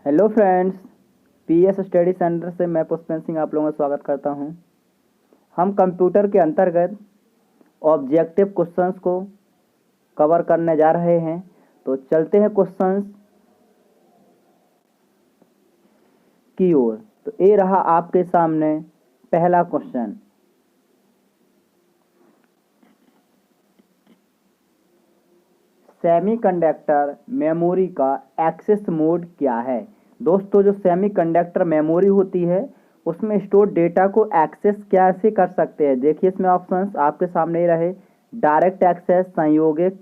Hello friends, PS study centre से मैं पुष्पेंद्र सिंह आप लोगों का स्वागत करता हूं। हम कंप्यूटर के अंतर्गत ऑब्जेक्टिव क्वेश्चंस को कवर करने जा रहे हैं। तो चलते हैं क्वेश्चंस की ओर। तो ये रहा आपके सामने पहला क्वेश्चन। सेमीकंडक्टर मेमोरी का एक्सेस मोड क्या है? दोस्तों, जो सेमीकंडक्टर मेमोरी होती है उसमें स्टोर डेटा को एक्सेस कैसे कर सकते हैं? देखिए, इसमें ऑप्शंस आपके सामने ही रहे। डायरेक्ट एक्सेस, संयोगिक,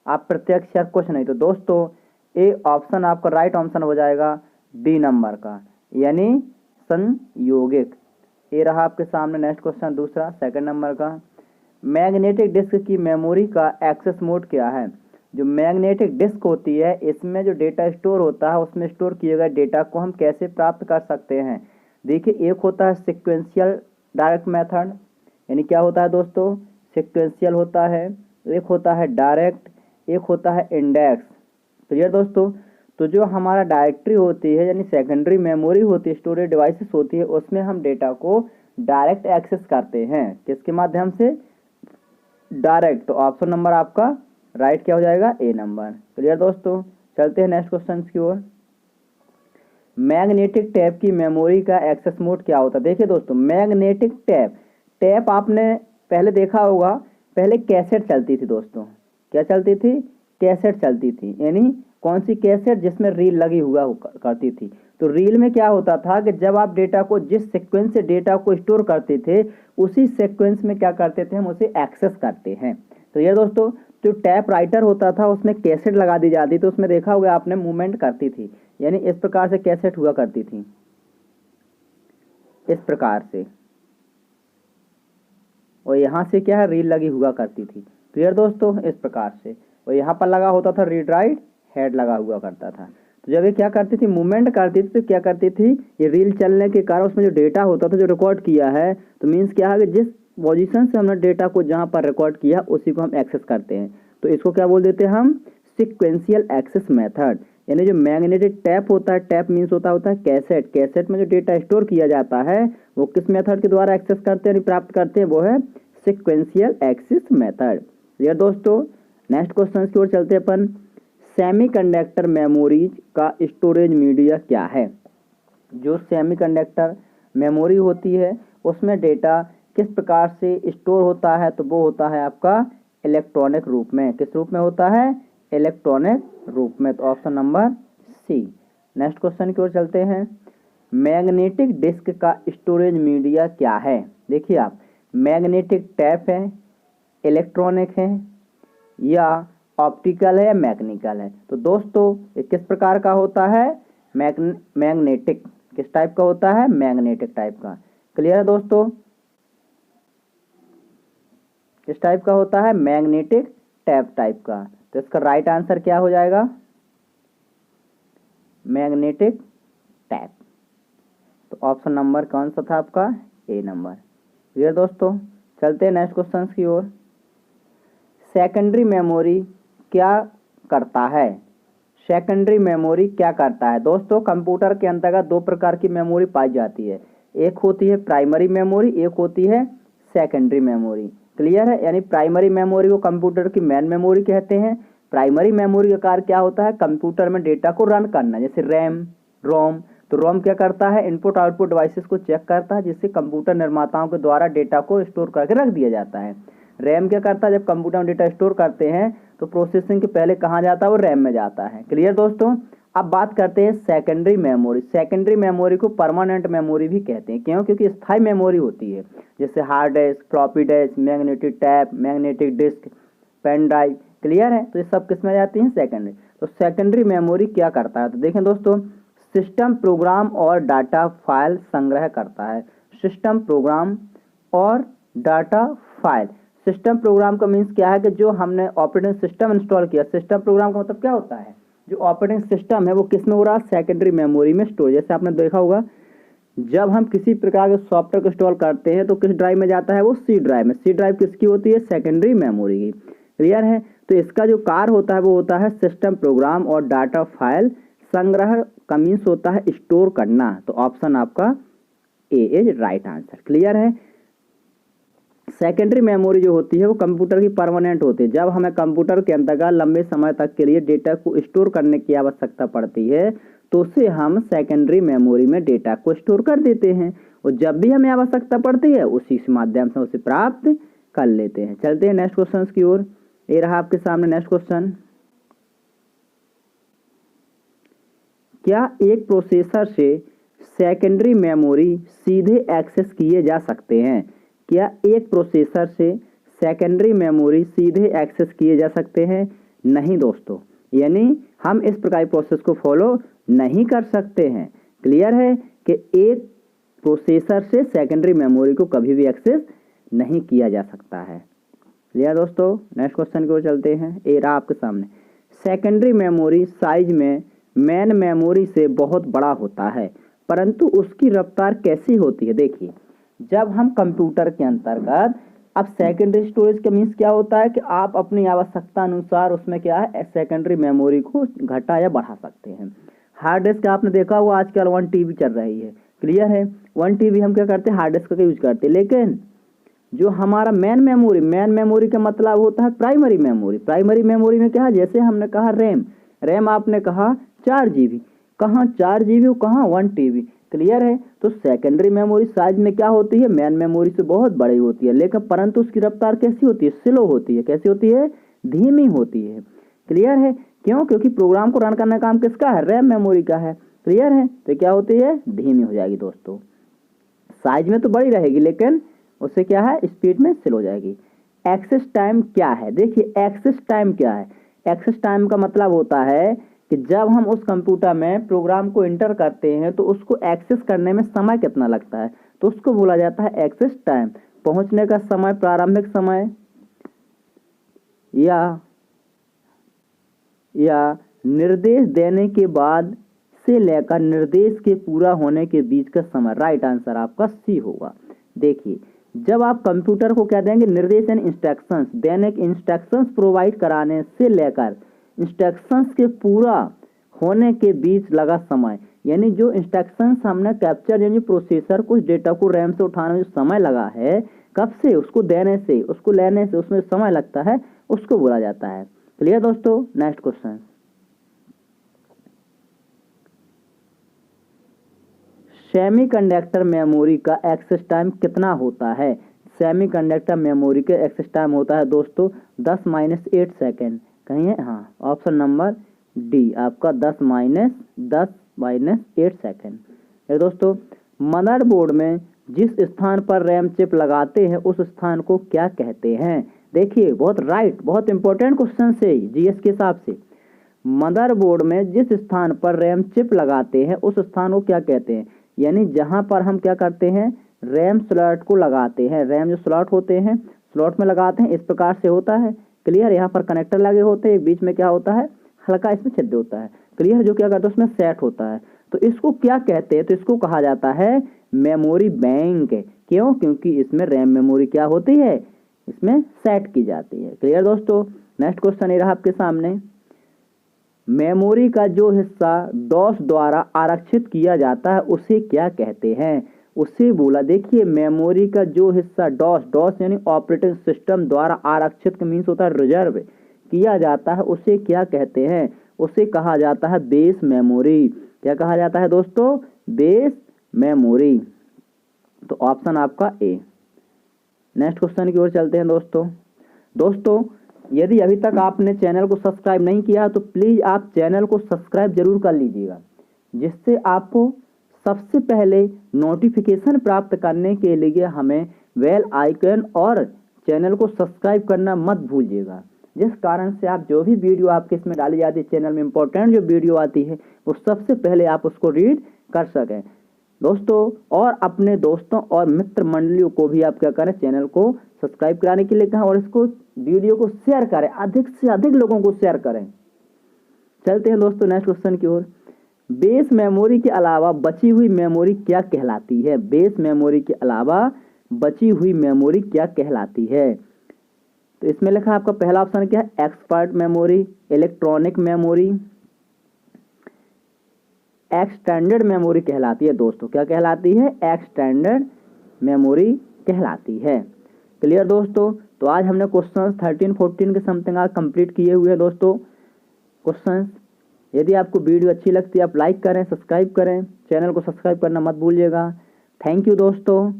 अप्रत्यक्ष या कुछ नहीं। तो दोस्तों, ए ऑप्शन आपका राइट ऑप्शन हो जाएगा डी नंबर का, यानी संयोगिक। ये रहा आपके सामने नेक्स्ट क्वेश्चन, दूसरा सेकंड नंबर का। मैग्नेटिक डिस्क की मेमोरी का एक्सेस मोड क्या है? जो मैग्नेटिक डिस्क होती है इसमें जो डेटा स्टोर होता है उसमें स्टोर किए गए डेटा को हम कैसे प्राप्त कर सकते हैं? देखिए, एक होता है सिक्वेंशियल डायरेक्ट मेथड, यानी क्या होता है दोस्तों? सिक्वेंशियल होता है। एक होता है डायरेक्ट, एक होता है इंडेक्स। क्लियर दोस्तों? तो जो हमारा डायरेक्टरी होती है यानी सेकेंडरी मेमोरी होती है, स्टोरेज डिवाइसेस होती है, उसमें हम डेटा को डायरेक्ट एक्सेस करते हैं। किसके माध्यम से? डायरेक्ट। तो ऑप्शन नंबर आपका राइट क्या हो जाएगा? ए नंबर। क्लियर दोस्तों? चलते हैं नेक्स्ट क्वेश्चन की ओर। मैग्नेटिक टैप की मेमोरी का एक्सेस मोड क्या होता है? देखिए दोस्तों, मैग्नेटिक टैप आपने पहले देखा होगा, पहले कैसेट चलती थी दोस्तों। क्या चलती थी? कैसेट चलती थी। यानी कौन सी कैसेट? जिसमें रील लगी हुआ करती थी। तो रील में क्या होता था कि जब आप डेटा को जिस सीक्वेंस से डेटा को स्टोर करते थे उसी सीक्वेंस में क्या करते थे? हम उसे एक्सेस करते हैं। तो ये दोस्तों, जो टैप राइटर होता था उसमें कैसेट लगा दी जाती तो उसमें देखा होगा आपने मूवमेंट करती थी, यानी इस प्रकार से कैसेट हुआ करती थी, इस प्रकार से। और यहाँ से क्या है? रील लगी हुआ करती थी। क्लियर दोस्तों? इस प्रकार से। और यहाँ पर लगा होता था रीड राइट हेड लगा हुआ करता था। तो जब ये क्या करती थी? मूवमेंट करती थी, तो क्या करती थी? ये रील चलने के कारण उसमें जो डेटा होता था जो रिकॉर्ड किया है, तो मीन्स क्या है कि जिस पोजीशन से हमने डेटा को जहाँ पर रिकॉर्ड किया उसी को हम एक्सेस करते हैं। तो इसको क्या बोल देते हैं हम? Sequential access method. यानी जो मैग्नेटिक टैप होता है, टैप मीन्स होता है कैसेट। कैसेट में जो डेटा स्टोर किया जाता है वो किस मेथड के द्वारा एक्सेस करते हैं, प्राप्त करते हैं? वो है सिक्वेंशियल एक्सेस मेथड। क्लियर दोस्तों? नेक्स्ट क्वेश्चन की ओर चलते हैं अपन। सेमीकंडक्टर मेमोरीज का स्टोरेज मीडिया क्या है? जो सेमीकंडक्टर मेमोरी होती है उसमें डेटा किस प्रकार से स्टोर होता है? तो वो होता है आपका इलेक्ट्रॉनिक रूप में। किस रूप में होता है? इलेक्ट्रॉनिक रूप में। तो option number C. Next question की ओर चलते हैं। मैग्नेटिक डिस्क का स्टोरेज मीडिया क्या है? देखिए आप, मैग्नेटिक टैप है, इलेक्ट्रॉनिक है, या ऑप्टिकल है, या मैकेनिकल है? तो दोस्तों, ये किस प्रकार का होता है? मैग्नेटिक। किस टाइप का होता है? मैग्नेटिक टाइप का। क्लियर है दोस्तों? किस टाइप का होता है? मैग्नेटिक टैप टाइप का। तो इसका राइट आंसर क्या हो जाएगा? Magnetic tap. तो ऑप्शन नंबर कौन सा था आपका? ए नंबर। क्लियर दोस्तों? चलते हैं नेक्स्ट क्वेश्चन की ओर। सेकेंडरी मेमोरी क्या करता है? सेकेंडरी मेमोरी क्या करता है? दोस्तों, कंप्यूटर के अंतर्गत दो प्रकार की मेमोरी पाई जाती है। एक होती है प्राइमरी मेमोरी, एक होती है सेकेंडरी मेमोरी। क्लियर है? यानी प्राइमरी मेमोरी को कंप्यूटर की मेन मेमोरी कहते हैं। प्राइमरी मेमोरी का कार्य क्या होता है? कंप्यूटर में डेटा को रन करना, जैसे रैम, रोम। तो रोम क्या करता है? इनपुट आउटपुट डिवाइसेस को चेक करता है, जिससे कंप्यूटर निर्माताओं के द्वारा डेटा को स्टोर करके रख दिया जाता है। रैम क्या करता है? जब कंप्यूटर में डेटा स्टोर करते हैं तो प्रोसेसिंग के पहले कहाँ जाता है? वो रैम में जाता है। क्लियर दोस्तों? अब बात करते हैं सेकेंडरी मेमोरी। सेकेंडरी मेमोरी को परमानेंट मेमोरी भी कहते हैं। क्यों? क्योंकि स्थायी मेमोरी होती है, जैसे hard disk, floppy disk, magnetic tape, magnetic disk, pen drive. Clear है? तो ये सब किस में जाती हैं? सेकेंडरी। तो सेकेंडरी मेमोरी क्या करता है? तो देखें दोस्तों, सिस्टम प्रोग्राम और डाटा फाइल संग्रह करता है। सिस्टम प्रोग्राम और डाटा फाइल। सिस्टम प्रोग्राम का मीन्स क्या है कि जो हमने ऑपरेटिंग सिस्टम इंस्टॉल किया। सिस्टम प्रोग्राम का मतलब क्या होता है? जो ऑपरेटिंग सिस्टम है वो किस में हो रहा है? सेकेंडरी मेमोरी में स्टोर। जैसे आपने देखा होगा, जब हम किसी प्रकार के सॉफ्टवेयर को इंस्टॉल करते हैं तो किस ड्राइव में जाता है? वो सी ड्राइव में। सी ड्राइव किसकी होती है? सेकेंडरी मेमोरी की। क्लियर है? तो इसका जो कार्य होता है वो होता है सिस्टम प्रोग्राम और डाटा फाइल संग्रह का मीन्स होता है स्टोर करना, तो ऑप्शन आपका ए इज राइट आंसर। क्लियर है। सेकेंडरी मेमोरी जो होती है वो कंप्यूटर की परमानेंट होती है। जब हमें कंप्यूटर के अंतर्गत लंबे समय तक के लिए डेटा को स्टोर करने की आवश्यकता पड़ती है तो उसे हम सेकेंडरी मेमोरी में डेटा को स्टोर कर देते हैं, और जब भी हमें आवश्यकता पड़ती है उसी के माध्यम से उसे प्राप्त कर लेते हैं। चलते हैं नेक्स्ट क्वेश्चन की ओर। ये रहा आपके सामने नेक्स्ट क्वेश्चन। क्या एक प्रोसेसर से सेकेंडरी मेमोरी सीधे एक्सेस किए जा सकते हैं? क्या एक प्रोसेसर से सेकेंडरी मेमोरी सीधे एक्सेस किए जा सकते हैं? नहीं दोस्तों, यानी हम इस प्रकार की प्रोसेस को फॉलो नहीं कर सकते हैं। क्लियर है कि एक प्रोसेसर से सेकेंडरी मेमोरी को कभी भी एक्सेस नहीं किया जा सकता है। क्लियर दोस्तों। नेक्स्ट क्वेश्चन की ओर चलते हैं। ये रहा आपके सामने। सेकेंडरी मेमोरी साइज में मेन मेमोरी से बहुत बड़ा होता है, परंतु उसकी रफ्तार कैसी होती है? देखिए, जब हम कंप्यूटर के अंतर्गत अब सेकेंडरी स्टोरेज का मीन्स क्या होता है कि आप अपनी आवश्यकता अनुसार उसमें क्या है सेकेंडरी मेमोरी को घटा या बढ़ा सकते हैं। हार्ड डिस्क आपने देखा हुआ आजकल 1 TB चल रही है। क्लियर है। 1 TB हम क्या करते हैं, हार्ड डिस्क का यूज करते हैं, लेकिन जो हमारा मेन मेमोरी का मतलब होता है प्राइमरी मेमोरी। प्राइमरी मेमोरी में क्या है, जैसे हमने कहा रैम आपने कहा 4 GB, कहाँ 4 GB और कहाँ 1 TB। क्लियर है। तो सेकेंडरी मेमोरी साइज में क्या होती है, मेन मेमोरी से बहुत बड़ी होती है, लेकिन परंतु उसकी रफ्तार कैसी होती है, स्लो होती है। कैसी होती है, धीमी होती है। क्लियर है। क्यों? क्योंकि प्रोग्राम को रन करने का काम किसका है, रैम मेमोरी का है। क्लियर है। तो क्या होती है, धीमी हो जाएगी दोस्तों। साइज में तो बड़ी रहेगी लेकिन उससे क्या है, स्पीड में स्लो हो जाएगी। एक्सेस टाइम क्या है? देखिए, एक्सेस टाइम क्या है। एक्सेस टाइम का मतलब होता है कि जब हम उस कंप्यूटर में प्रोग्राम को इंटर करते हैं तो उसको एक्सेस करने में समय कितना लगता है, तो उसको बोला जाता है एक्सेस टाइम। पहुंचने का समय, प्रारंभिक समय या निर्देश देने के बाद से लेकर निर्देश के पूरा होने के बीच का समय। राइट आंसर आपका सी होगा। देखिए, जब आप कंप्यूटर को क्या देंगे, निर्देश यानी इंस्ट्रक्शंस देने के, इंस्ट्रक्शंस प्रोवाइड कराने से लेकर इंस्ट्रक्शंस के पूरा होने के बीच लगा समय, यानी जो इंस्ट्रक्शंस हमने कैप्चर यानी प्रोसेसर कुछ डेटा को रैम से उठाने में जो समय लगा है, कब से, उसको देने से, उसको लेने से उसमें समय लगता है, उसको बोला जाता है। क्लियर दोस्तों। Next question. सेमीकंडक्टर मेमोरी का एक्सेस टाइम कितना होता है? सेमीकंडक्टर मेमोरी का एक्सेस टाइम होता है दोस्तों 10-8 सेकेंड। कहीं है, हाँ, ऑप्शन नंबर डी आपका 10-8 सेकेंड। ये दोस्तों, मदरबोर्ड में जिस स्थान पर रैम चिप लगाते हैं उस स्थान को क्या कहते हैं? देखिए, बहुत इंपॉर्टेंट क्वेश्चन से जीएस के हिसाब से। मदरबोर्ड में जिस स्थान पर रैम चिप लगाते हैं उस स्थान को क्या कहते हैं? यानी जहां पर हम क्या करते हैं, रैम स्लॉट को लगाते हैं। रैम जो स्लॉट होते हैं, स्लॉट में लगाते हैं, इस प्रकार से होता है। क्लियर। यहाँ पर कनेक्टर लगे होते हैं, बीच में क्या होता है, हल्का इसमें छिद्र होता है। क्लियर। जो क्या करते हैं उसमें सेट होता है, तो इसको क्या कहते हैं, तो इसको कहा जाता है मेमोरी बैंक। क्यों? क्योंकि इसमें रैम मेमोरी क्या होती है, इसमें सेट की जाती है। क्लियर दोस्तों। नेक्स्ट क्वेश्चन ये रहा आपके सामने। मेमोरी का जो हिस्सा डॉस द्वारा आरक्षित किया जाता है उसे क्या कहते हैं? उसे बोला, देखिए, मेमोरी का जो हिस्सा डॉस यानी ऑपरेटिंग सिस्टम द्वारा आरक्षित मीन्स होता है रिजर्व किया जाता है, उसे क्या कहते हैं? उसे कहा जाता है बेस मेमोरी। क्या कहा जाता है दोस्तों? Base memory. तो ऑप्शन आपका ए। नेक्स्ट क्वेश्चन की ओर चलते हैं दोस्तों, यदि अभी तक आपने चैनल को सब्सक्राइब नहीं किया तो प्लीज आप चैनल को सब्सक्राइब जरूर कर लीजिएगा, जिससे आपको सबसे पहले नोटिफिकेशन प्राप्त करने के लिए हमें बेल आइकन और चैनल को सब्सक्राइब करना मत भूलिएगा, जिस कारण से आप जो भी वीडियो आपके इसमें डाली जाती है, चैनल में इंपॉर्टेंट जो वीडियो आती है वो सबसे पहले आप उसको रीड कर सकें दोस्तों। और अपने दोस्तों और मित्र मंडलियों को भी आप क्या करें, चैनल को सब्सक्राइब कराने के लिए कहें और इसको वीडियो को शेयर करें, अधिक से अधिक लोगों को शेयर करें। चलते हैं दोस्तों नेक्स्ट क्वेश्चन की ओर। बेस मेमोरी के अलावा बची हुई मेमोरी क्या कहलाती है? बेस मेमोरी के अलावा बची हुई मेमोरी क्या कहलाती है? तो इसमें लिखा आपका पहला ऑप्शन क्या है, expert memory, electronic memory, extended memory कहलाती है दोस्तों। क्या कहलाती है? एक्सटेंडेड मेमोरी कहलाती है। क्लियर दोस्तों? तो आज हमने क्वेश्चन 13-14 के समथिंग आज कंप्लीट किए हुए हैं दोस्तों क्वेश्चंस। यदि आपको वीडियो अच्छी लगती है आप लाइक करें, सब्सक्राइब करें, चैनल को सब्सक्राइब करना मत भूलिएगा। थैंक यू दोस्तों।